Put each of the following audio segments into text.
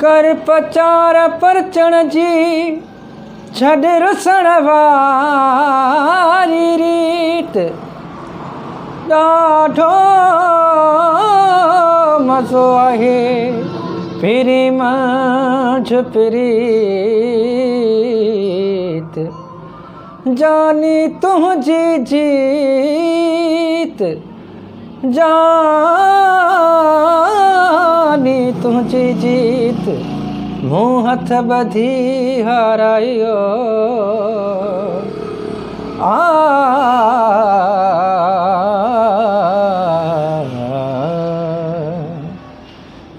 कर पचार परचण जी छड़ रुसण वारी रीत ॾाढो मज़ो आहे फिरी मंझ प्रीत जानी तुझी जीत जानी तुझी जीत मूं हथ ॿधी हारायो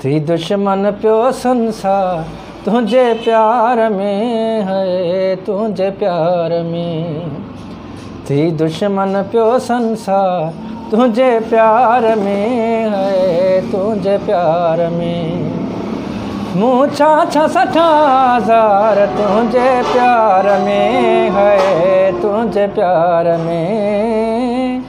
थी दुश्मन पियो संसार तुझे प्यार में है तुझे प्यार में थी दुश्मन पियो संसार तुझे प्यार में है तुझे प्यार में मूं छा 60,000 तुझे प्यार में है तुझे प्यार में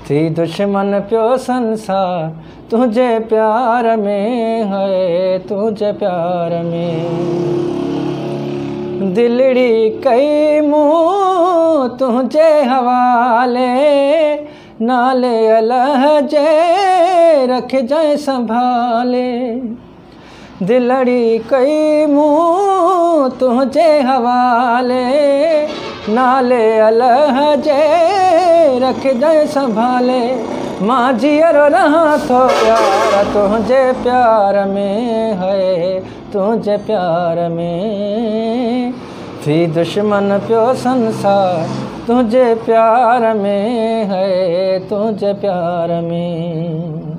थी दुश्मन पियो संसार तुझे प्यार में है तुझे प्यार में दिलड़ी कई मूं तुझे हवाले नाले अल्लाह जे रख जाए संभाले दिलड़ी कई मूं तुझे हवाले नाले अल्लाह जे रख जाए संभाले मां जियर रहा तो यार तुझे प्यार में है तुझे प्यार में थी दुश्मन पियो संसार तुझे प्यार में है तुझे प्यार में।